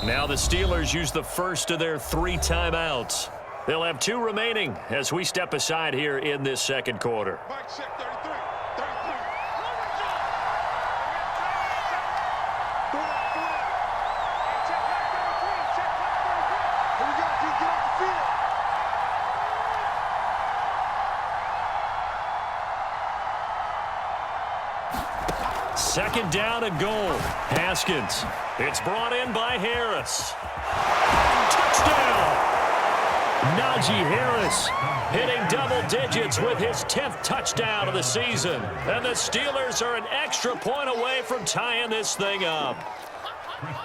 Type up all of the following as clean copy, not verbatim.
Now the Steelers use the first of their 3 timeouts. They'll have 2 remaining as we step aside here in this second quarter. Mike, check 33. 33. Check back 33. Check back 33. Here we go. Get off the field. Second down and goal. Haskins. It's brought in by Harris. Touchdown! Najee Harris hitting double digits with his 10th touchdown of the season. And the Steelers are an extra point away from tying this thing up.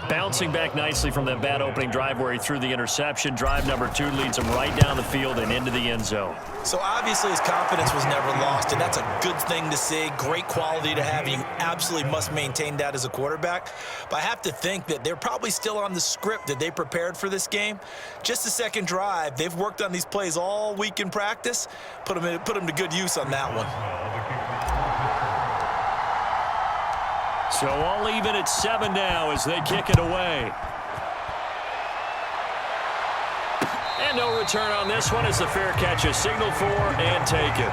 Bouncing back nicely from that bad opening drive where he threw the interception. Drive number 2 leads him right down the field and into the end zone. So obviously his confidence was never lost, and that's a good thing to see. Great quality to have, and you absolutely must maintain that as a quarterback. But I have to think that they're probably still on the script that they prepared for this game. Just the second drive, they've worked on these plays all week in practice. Put them to good use on that one. So all even at 7 now as they kick it away. And no return on this one as the fair catch is signaled for and taken.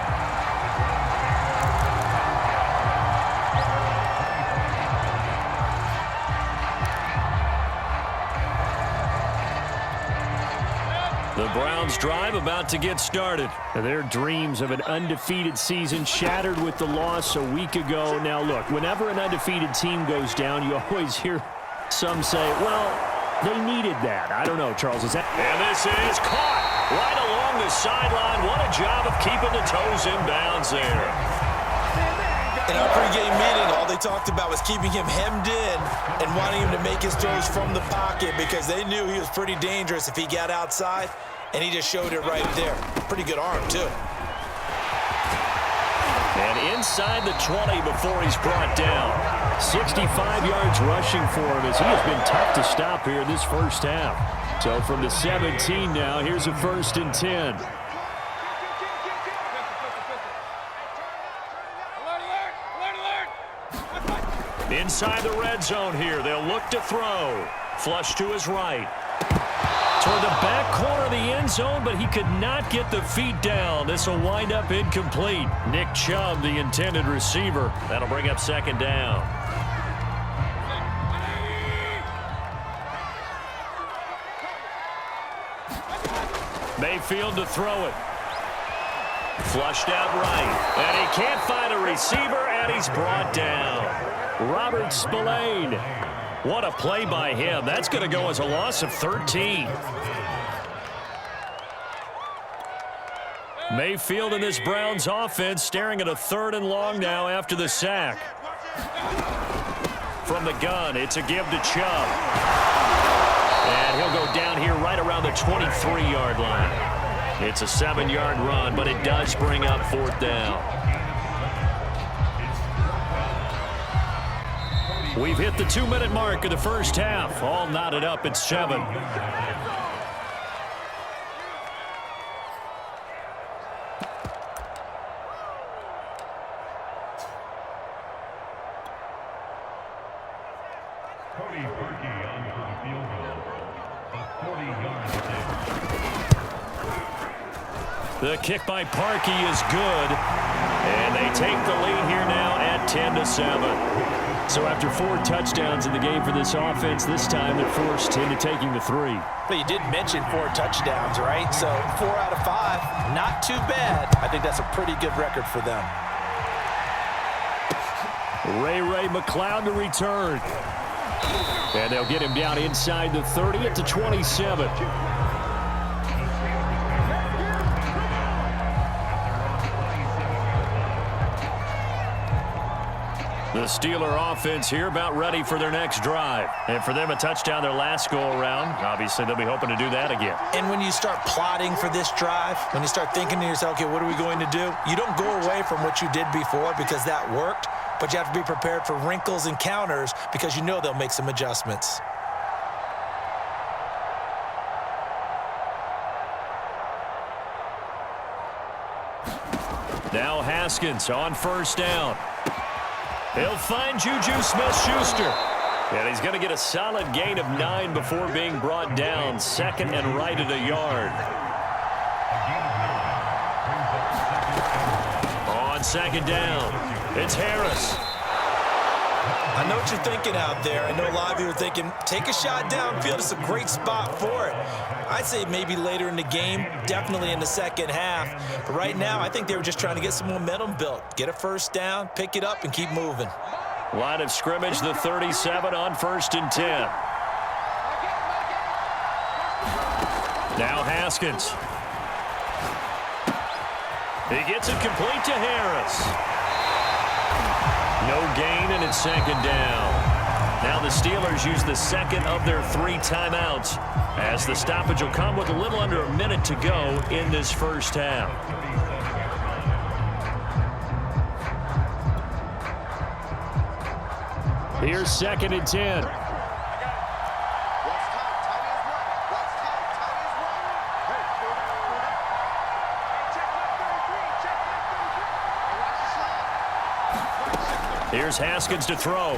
The Browns drive about to get started. Their dreams of an undefeated season shattered with the loss a week ago. Now look, whenever an undefeated team goes down, you always hear some say, well, they needed that. I don't know, Charles, is that? And this is caught right along the sideline. What a job of keeping the toes in bounds there. In our pregame meeting, all they talked about was keeping him hemmed in and wanting him to make his throws from the pocket because they knew he was pretty dangerous if he got outside, and he just showed it right there. Pretty good arm, too. And inside the 20 before he's brought down. 65 yards rushing for him as he has been tough to stop here this first half. So from the 17 now, here's a 1st and 10. Inside the red zone here, they'll look to throw. Flush to his right. Toward the back corner of the end zone, but he could not get the feet down. This will wind up incomplete. Nick Chubb, the intended receiver. That'll bring up 2nd down. Mayfield to throw it. Flushed out right. And he can't find a receiver, and he's brought down. Robert Spillane. What a play by him. That's going to go as a loss of 13. Mayfield and this Browns offense staring at a 3rd and long now after the sack. From the gun, it's a give to Chubb. And he'll go down here right around the 23-yard line. It's a 7-yard run, but it does bring up 4th down. We've hit the 2-minute mark of the first half. All knotted up at 7. The kick by Parkey is good. And they take the lead here now at 10-7. So after 4 touchdowns in the game for this offense, this time they're forced into taking the 3. But you did mention 4 touchdowns, right? So 4 out of 5, not too bad. I think that's a pretty good record for them. Ray McLeod to return. And they'll get him down inside the 30 at the 27. The Steeler offense here about ready for their next drive. And for them, a touchdown their last go-around. Obviously, they'll be hoping to do that again. And when you start plotting for this drive, when you start thinking to yourself, okay, what are we going to do? You don't go away from what you did before because that worked, but you have to be prepared for wrinkles and counters because you know they'll make some adjustments. Now Haskins on 1st down. He'll find Juju Smith-Schuster. And he's going to get a solid gain of 9 before being brought down. Second and right at a yard. On second down, it's Harris. I know what you're thinking out there. I know a lot of you are thinking, take a shot downfield. It's a great spot for it. I'd say maybe later in the game, definitely in the second half. But right now, I think they were just trying to get some momentum built. Get a first down, pick it up, and keep moving. Line of scrimmage, the 37 on 1st and 10. Now Haskins. He gets it complete to Harris. No gain, and it's second down. Now the Steelers use the second of their 3 timeouts, as the stoppage will come with a little under a minute to go in this first half. Here's 2nd and 10. Here's Haskins to throw.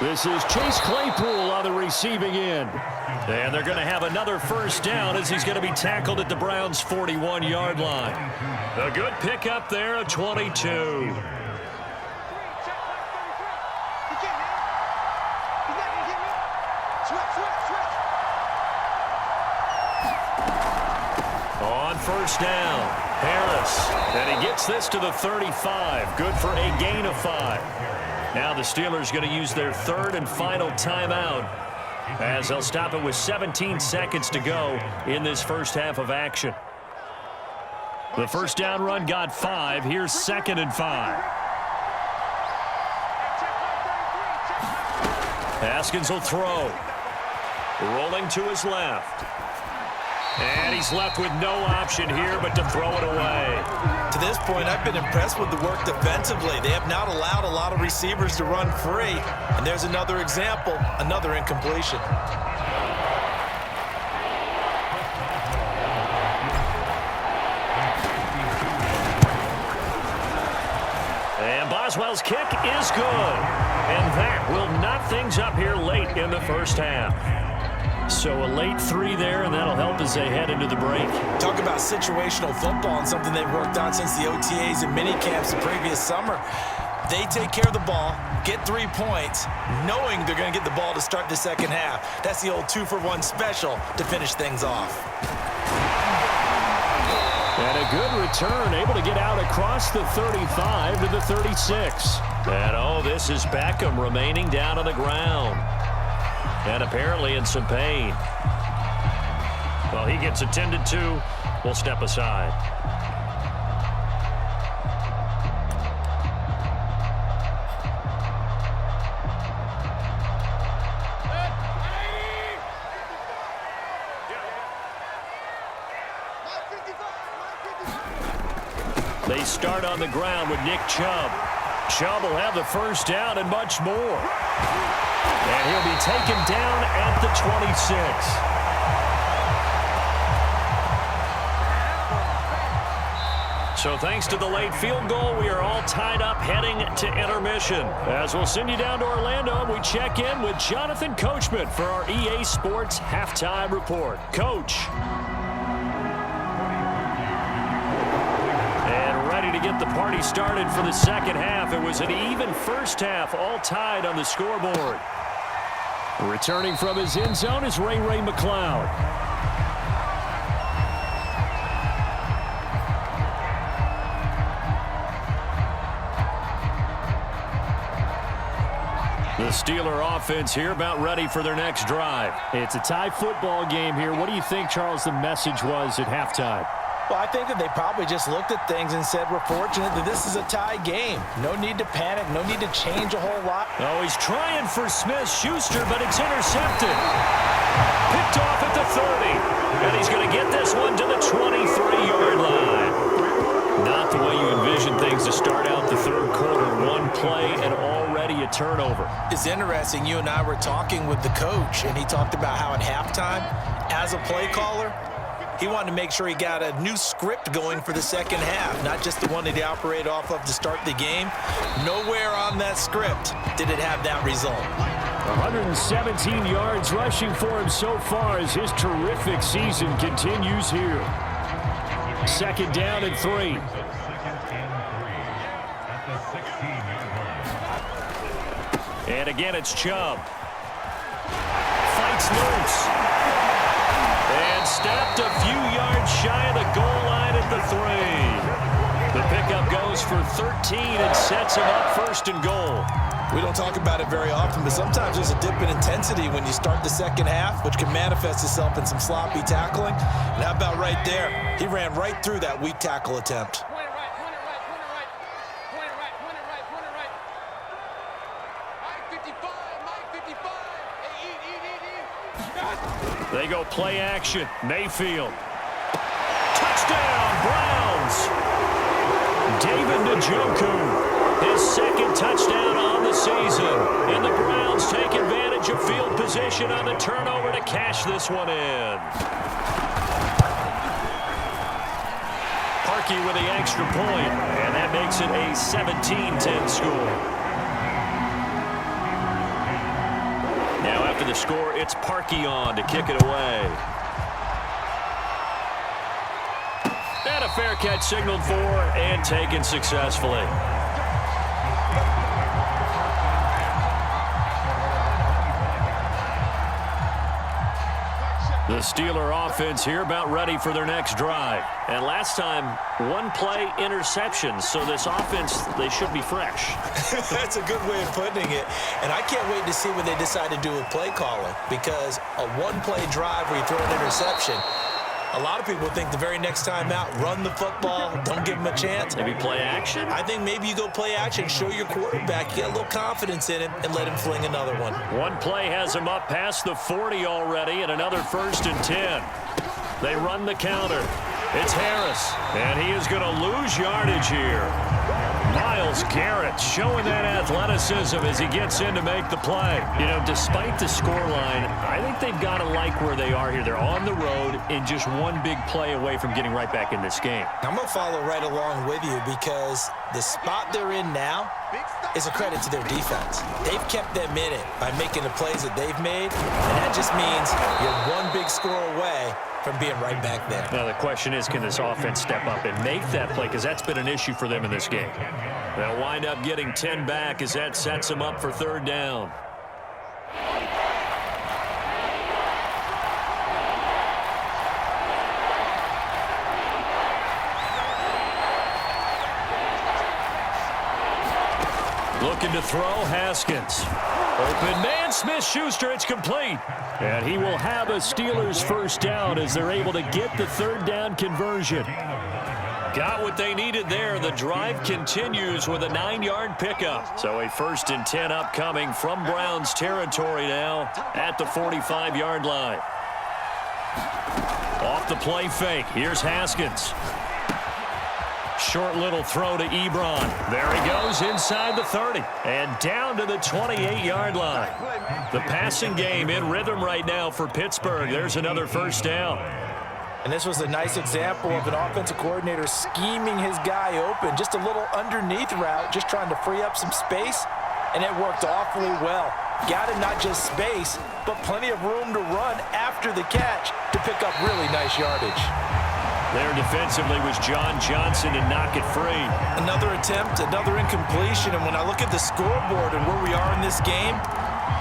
This is Chase Claypool on the receiving end. And they're going to have another first down as he's going to be tackled at the Browns' 41-yard line. A good pickup there of 22. On first down, Harris. And he gets this to the 35. Good for a gain of 5. Now the Steelers going to use their 3rd and final timeout, as they'll stop it with 17 seconds to go in this first half of action. The first down run got 5. Here's 2nd and 5. Haskins will throw. Rolling to his left. And he's left with no option here but to throw it away. To this point, I've been impressed with the work defensively. They have not allowed a lot of receivers to run free. And there's another example, another incompletion. And Boswell's kick is good. And that will knock things up here late in the first half. So a late 3 there, and that'll help as they head into the break. Talk about situational football and something they've worked on since the OTAs and mini camps the previous summer. They take care of the ball, get 3 points, knowing they're going to get the ball to start the second half. That's the old 2-for-1 special to finish things off. And a good return, able to get out across the 35 to the 36. And oh, this is Beckham remaining down on the ground. And apparently in some pain. Well, he gets attended to. We'll step aside. They start on the ground with Nick Chubb. Chubb will have the first down and much more. And he'll be taken down at the 26. So thanks to the late field goal, we are all tied up heading to intermission. As we'll send you down to Orlando, and we check in with Jonathan Coachman for our EA Sports Halftime Report. Coach. And ready to get the party started for the second half. It was an even first half, all tied on the scoreboard. Returning from his end zone is Ray McCloud. The Steeler offense here about ready for their next drive. It's a tie football game here. What do you think, Charles, the message was at halftime? Well, I think that they probably just looked at things and said, we're fortunate that this is a tie game. No need to panic. No need to change a whole lot. Oh, he's trying for Smith-Schuster, but it's intercepted. Picked off at the 30. And he's going to get this one to the 23-yard line. Not the way you envision things to start out the third quarter. One play and already a turnover. It's interesting. You and I were talking with the coach, and he talked about how at halftime, as a play caller, He wanted to make sure he got a new script going for the second half, not just the one that he operated off of to start the game. Nowhere on that script did it have that result. 117 yards rushing for him so far as his terrific season continues here. Second down and 3. And again, it's Chubb. Fights loose. And stopped a few yards shy of the goal line at the 3. The pickup goes for 13 and sets him up first and goal. We don't talk about it very often, but sometimes there's a dip in intensity when you start the second half, which can manifest itself in some sloppy tackling. And how about right there? He ran right through that weak tackle attempt. They go play action. Mayfield. Touchdown, Browns. David Njoku, his second touchdown on the season. And the Browns take advantage of field position on the turnover to cash this one in. Parkey with the extra point, and that makes it a 17-10 score. Now after the score, it's Parkey on to kick it away. And a fair catch signaled for and taken successfully. The Steeler offense here about ready for their next drive. And last time, one play interception. So this offense, they should be fresh. That's a good way of putting it. And I can't wait to see what they decide to do with play calling, because a one-play drive where you throw an interception, a lot of people think the very next time out, run the football, don't give them a chance. Maybe play action? I think maybe you go play action, show your quarterback, you get a little confidence in him, and let him fling another one. One play has him up past the 40 already, and another 1st and 10. They run the counter. It's Harris, and he is going to lose yardage here. Myles Garrett showing that athleticism as he gets in to make the play. You know, despite the scoreline, I think they've got to like where they are here. They're on the road and just one big play away from getting right back in this game. I'm going to follow right along with you, because the spot they're in now is a credit to their defense. They've kept them in it by making the plays that they've made, and that just means you're one big score away from being right back there. Now the question is, can this offense step up and make that play? Because that's been an issue for them in this game. They'll wind up getting 10 back as that sets them up for 3rd down. Looking to throw, Haskins. Open man, Smith-Schuster, it's complete. And he will have a Steelers 1st down as they're able to get the 3rd down conversion. Got what they needed there. The drive continues with a 9-yard pickup. So a 1st and 10 upcoming from Browns territory now at the 45-yard line. Off the play fake. Here's Haskins. Short little throw to Ebron. There he goes inside the 30 and down to the 28-yard line. The passing game in rhythm right now for Pittsburgh. There's another 1st down. And this was a nice example of an offensive coordinator scheming his guy open. Just a little underneath route, just trying to free up some space, and it worked awfully well. Got him not just space, but plenty of room to run after the catch to pick up really nice yardage. There defensively was John Johnson to knock it free. Another attempt, another incompletion, and when I look at the scoreboard and where we are in this game,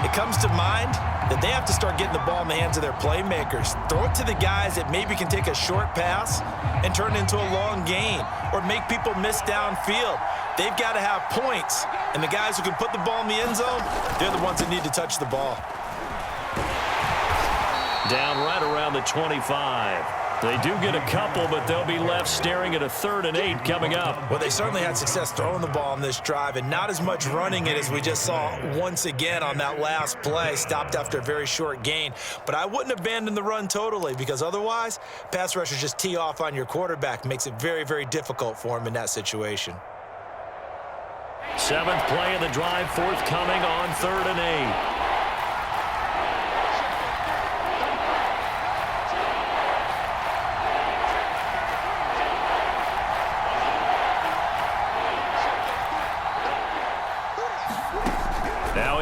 it comes to mind that they have to start getting the ball in the hands of their playmakers. Throw it to the guys that maybe can take a short pass and turn it into a long gain or make people miss downfield. They've got to have points, and the guys who can put the ball in the end zone, they're the ones that need to touch the ball. Down right around the 25. They do get a couple, but they'll be left staring at a 3rd and 8 coming up. Well, they certainly had success throwing the ball on this drive and not as much running it as we just saw once again on that last play. Stopped after a very short gain. But I wouldn't abandon the run totally, because otherwise, pass rushers just tee off on your quarterback. Makes it very, very difficult for him in that situation. 7th play of the drive forthcoming on 3rd and 8.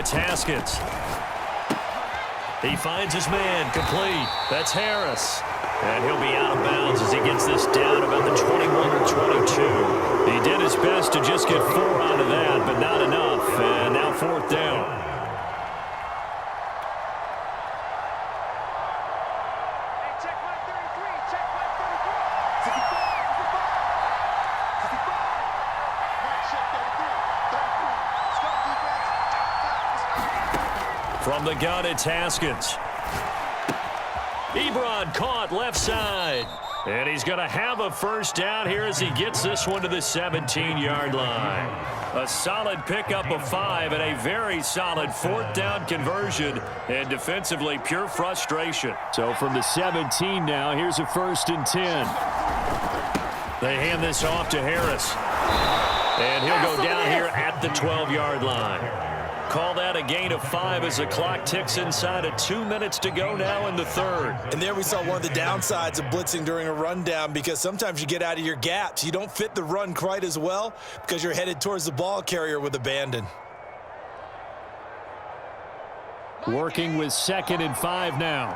It's Haskins. He finds his man, complete. That's Harris. And he'll be out of bounds as he gets this down about the 21 or 22. He did his best to just get 4 out of that, but not enough. And now 4th down. From the gun, it's Haskins. Ebron caught left side. And he's going to have a first down here as he gets this one to the 17-yard line. A solid pickup of 5 and a very solid 4th down conversion. And defensively, pure frustration. So from the 17 now, here's a 1st and 10. They hand this off to Harris. And he'll go down here at the 12-yard line. Call that a gain of 5 as the clock ticks inside of 2 minutes to go now in the 3rd. And there we saw one of the downsides of blitzing during a rundown, because sometimes you get out of your gaps. You don't fit the run quite as well because you're headed towards the ball carrier with abandon. Working with 2nd and 5 now.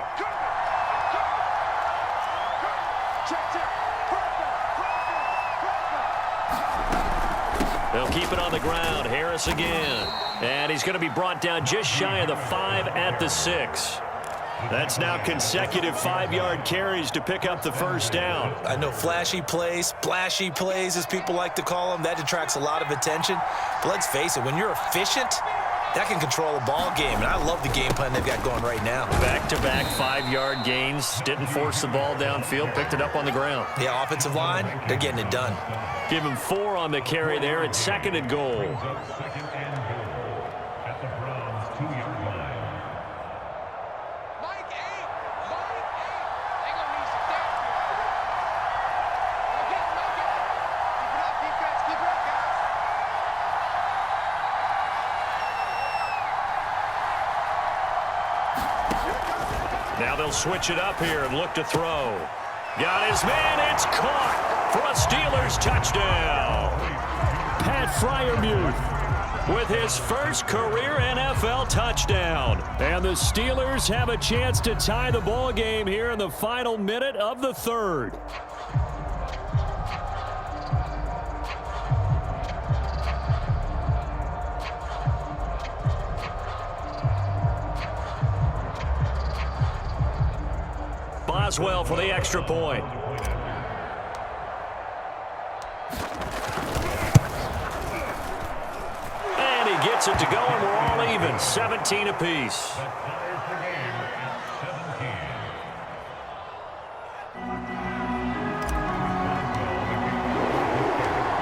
They'll keep it on the ground. Harris again. And he's going to be brought down just shy of the 5 at the 6. That's now consecutive 5-yard carries to pick up the first down. I know flashy plays, splashy plays, as people like to call them, that attracts a lot of attention. But let's face it, when you're efficient, that can control a ball game. And I love the game plan they've got going right now. Back-to-back 5-yard gains. Didn't force the ball downfield. Picked it up on the ground. Yeah, offensive line, they're getting it done. Give him 4 on the carry there at 2nd and goal. Now they'll switch it up here and look to throw. Got his man. It's caught for a Steelers touchdown. Pat Freiermuth with his first career NFL touchdown. And the Steelers have a chance to tie the ball game here in the final minute of the 3rd. Boswell for the extra point. And he gets it to go, and we're all even. 17 apiece.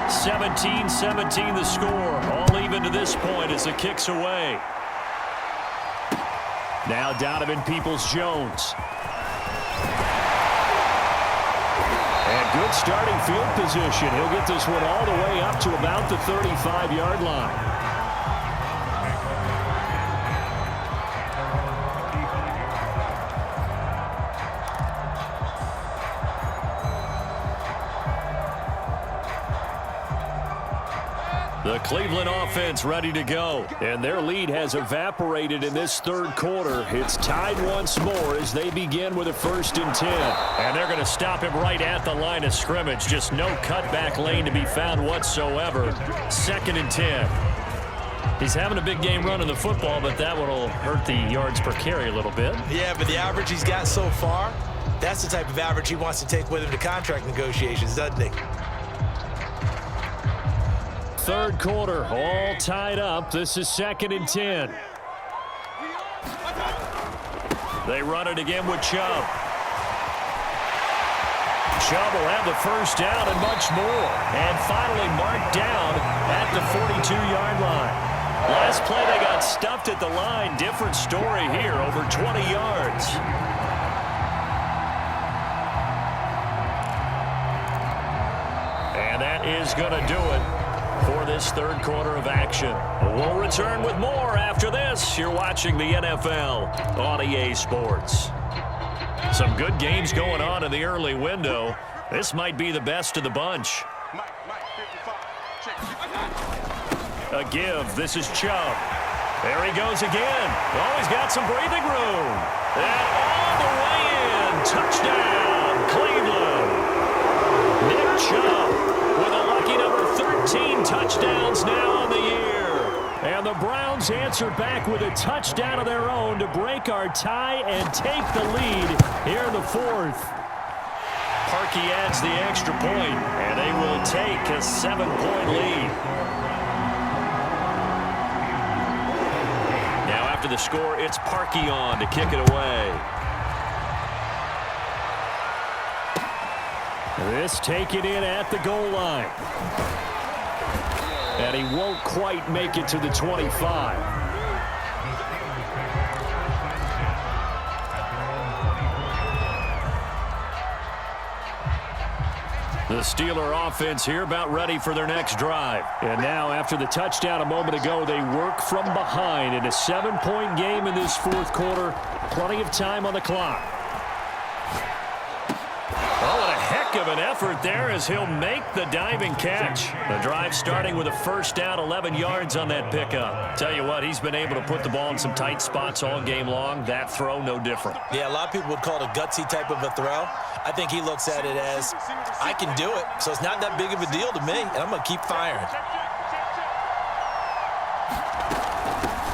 (17-17) the score. All even to this point as the kick's away. Now Donovan Peoples-Jones. And good starting field position. He'll get this one all the way up to about the 35-yard line. The Cleveland offense ready to go. And their lead has evaporated in this 3rd quarter. It's tied once more as they begin with a 1st and 10. And they're going to stop him right at the line of scrimmage. Just no cutback lane to be found whatsoever. 2nd and 10. He's having a big game running the football, but that one will hurt the yards per carry a little bit. Yeah, but the average he's got so far, that's the type of average he wants to take with him to contract negotiations, doesn't he? 3rd quarter, all tied up. This is 2nd and 10. They run it again with Chubb. Chubb will have the first down and much more. And finally marked down at the 42-yard line. Last play, they got stuffed at the line. Different story here, over 20 yards. And that is going to do it for this 3rd quarter of action. We'll return with more after this. You're watching the NFL on EA Sports. Some good games going on in the early window. This might be the best of the bunch. A give. This is Chubb. There he goes again. Oh, he's got some breathing room. And all the way in. Touchdown, Cleveland. Nick Chubb with a lucky number 13 touchdowns now on the year. And the Browns answer back with a touchdown of their own to break our tie and take the lead here in the fourth. Parkey adds the extra point, and they will take a 7-point lead. Now after the score, it's Parkey on to kick it away. This taken in at the goal line. And he won't quite make it to the 25. The Steeler offense here about ready for their next drive. And now after the touchdown a moment ago, they work from behind in a 7-point game in this fourth quarter. Plenty of time on the clock. Oh, and a heck of an effort there as he'll make the diving catch. The drive starting with a first down, 11 yards on that pickup. Tell you what, he's been able to put the ball in some tight spots all game long. That throw, no different. Yeah, a lot of people would call it a gutsy type of a throw. I think he looks at it as, I can do it, so it's not that big of a deal to me, and I'm going to keep firing.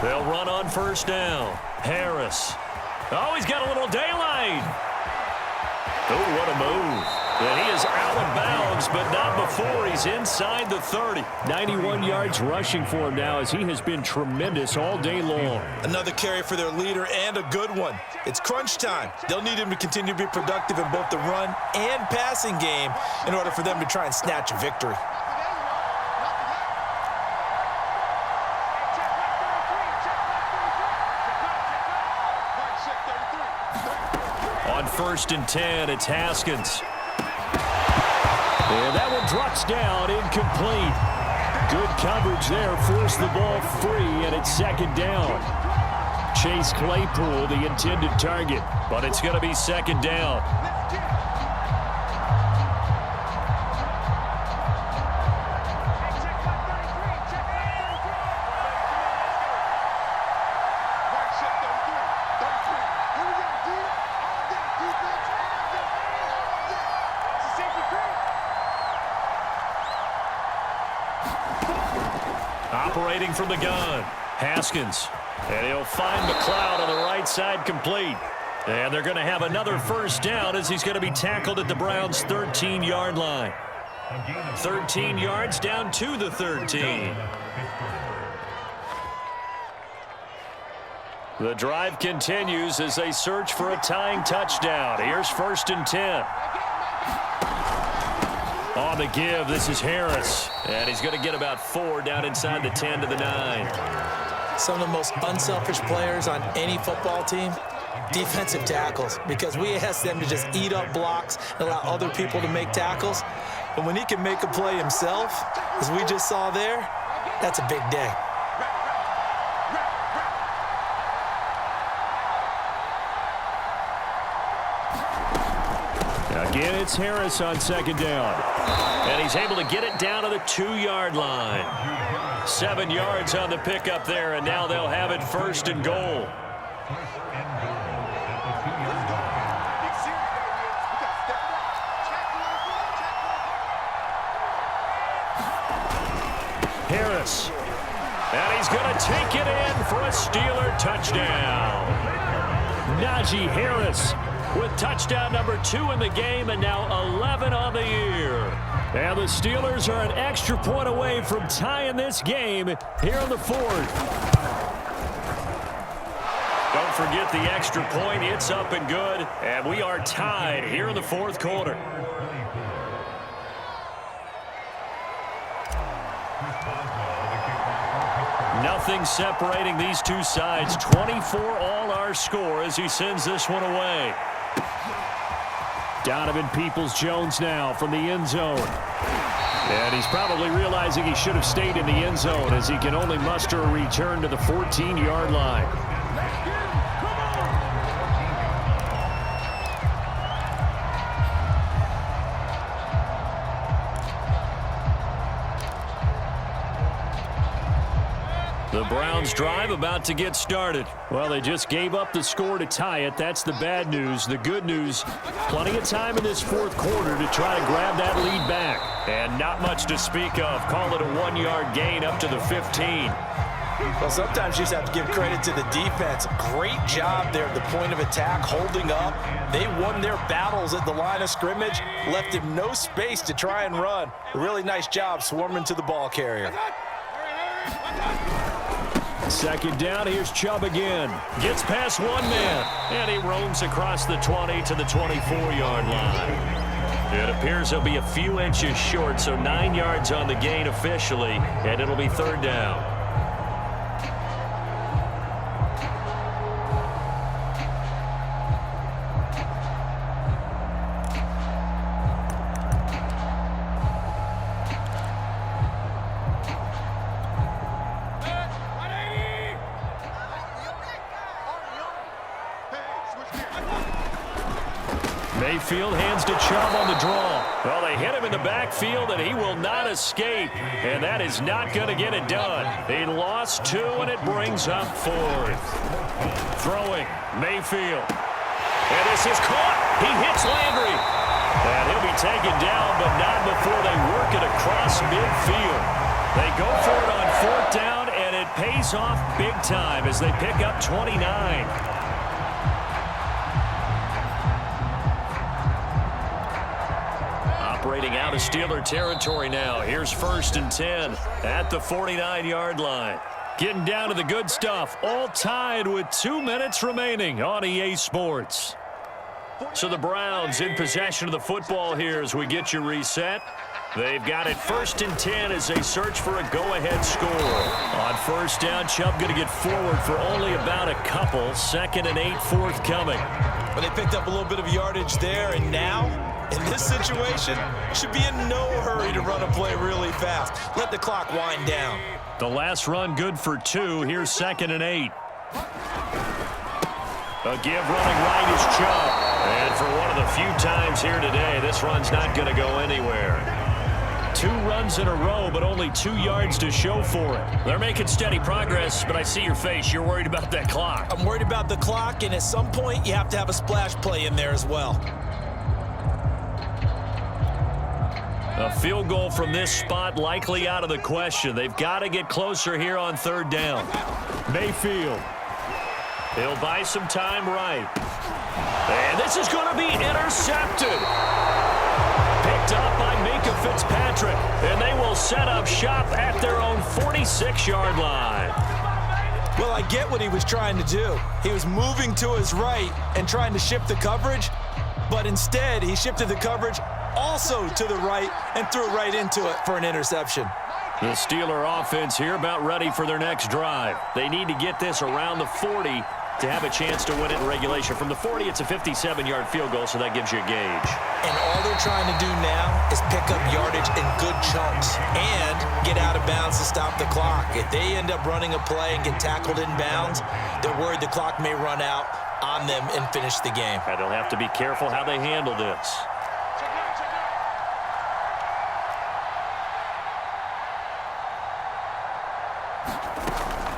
They'll run on first down. Harris. Oh, he's got a little daylight. Oh, what a move. And he is out of bounds, but not before he's inside the 30. 91 yards rushing for him now as he has been tremendous all day long. Another carry for their leader and a good one. It's crunch time. They'll need him to continue to be productive in both the run and passing game in order for them to try and snatch a victory. On first and 10, it's Haskins. And that one drops down, incomplete. Good coverage there, forced the ball free, and it's second down. Chase Claypool, the intended target, but it's going to be second down. Operating from the gun, Haskins. And he'll find McLeod on the right side, complete. And they're going to have another first down as he's going to be tackled at the Browns' 13-yard line. 13 yards down to the 13. The drive continues as they search for a tying touchdown. Here's first and 10. On the give, this is Harris. And he's going to get about 4 down inside the 10 to the 9. Some of the most unselfish players on any football team, defensive tackles, because we ask them to just eat up blocks and allow other people to make tackles. But when he can make a play himself, as we just saw there, that's a big day. Again, it's Harris on second down. And he's able to get it down to the 2-yard line. 7 yards on the pickup there, and now they'll have it first and goal. Harris. And he's going to take it in for a Steeler touchdown. Najee Harris with touchdown number 2 in the game and now 11 on the year. And the Steelers are an extra point away from tying this game here in the fourth. Don't forget the extra point. It's up and good. And we are tied here in the fourth quarter. Nothing separating these two sides. 24 all our score as he sends this one away. Donovan Peoples-Jones now from the end zone. And he's probably realizing he should have stayed in the end zone as he can only muster a return to the 14-yard line. The Browns drive about to get started. Well, they just gave up the score to tie it. That's the bad news. The good news, plenty of time in this fourth quarter to try to grab that lead back. And not much to speak of. Call it a 1-yard gain up to the 15. Well, sometimes you just have to give credit to the defense. Great job there at the point of attack, holding up. They won their battles at the line of scrimmage, left him no space to try and run. A really nice job swarming to the ball carrier. Second down, here's Chubb again. Gets past one man, and he roams across the 20 to the 24-yard line. It appears he'll be a few inches short, so 9 yards on the gain officially, and it'll be third down. Mayfield hands to Chubb on the draw. Well, they hit him in the backfield, and he will not escape. And that is not going to get it done. He lost 2, and it brings up 4th. Throwing, Mayfield. And this is caught. He hits Landry. And he'll be taken down, but not before they work it across midfield. They go for it on 4th down, and it pays off big time as they pick up 29. Operating out of Steeler territory now. Here's 1st and 10 at the 49-yard line. Getting down to the good stuff. All tied with 2 minutes remaining on EA Sports. So the Browns in possession of the football here as we get you reset. They've got it 1st and 10 as they search for a go-ahead score. On 1st down, Chubb going to get forward for only about a couple. 2nd and 8 forthcoming. But they picked up a little bit of yardage there, and now, in this situation, should be in no hurry to run a play really fast. Let the clock wind down. The last run good for 2. Here's 2nd and 8. A give running right is Chubb. And for one of the few times here today, this run's not going to go anywhere. 2 runs in a row, but only 2 yards to show for it. They're making steady progress, but I see your face. You're worried about that clock. I'm worried about the clock, and at some point, you have to have a splash play in there as well. A field goal from this spot likely out of the question. They've got to get closer here on 3rd down. Mayfield. He'll buy some time right. And this is going to be intercepted. Picked up by Minka Fitzpatrick. And they will set up shop at their own 46-yard line. Well, I get what he was trying to do. He was moving to his right and trying to shift the coverage. But instead, he shifted the coverage also to the right and threw it right into it for an interception. The Steeler offense here about ready for their next drive. They need to get this around the 40 to have a chance to win it in regulation. From the 40, it's a 57-yard field goal, so that gives you a gauge. And all they're trying to do now is pick up yardage in good chunks and get out of bounds to stop the clock. If they end up running a play and get tackled in bounds, they're worried the clock may run out on them and finish the game. And they'll have to be careful how they handle this.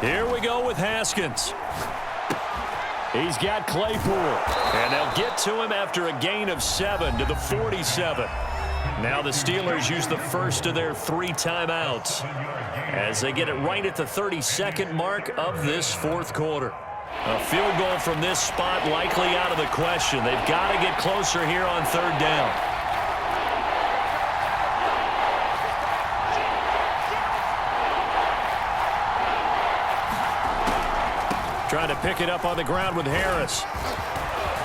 Here we go with Haskins. He's got Claypool. And they'll get to him after a gain of 7 to the 47. Now the Steelers use the first of their 3 timeouts as they get it right at the 32nd mark of this 4th quarter. A field goal from this spot likely out of the question. They've got to get closer here on 3rd down. Trying to pick it up on the ground with Harris.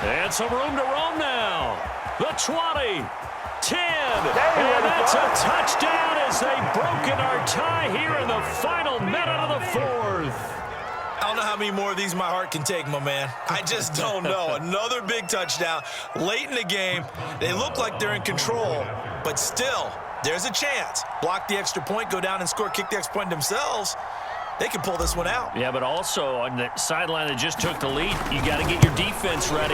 And some room to roam now. The 20, 10, and that's a touchdown as they've broken our tie here in the final minute of the 4th. I don't know how many more of these my heart can take, my man. I just don't know. Another big touchdown late in the game. They look like they're in control, but still, there's a chance. Block the extra point, go down and score, kick the extra point themselves. They can pull this one out. Yeah, but also on the sideline that just took the lead, you got to get your defense ready.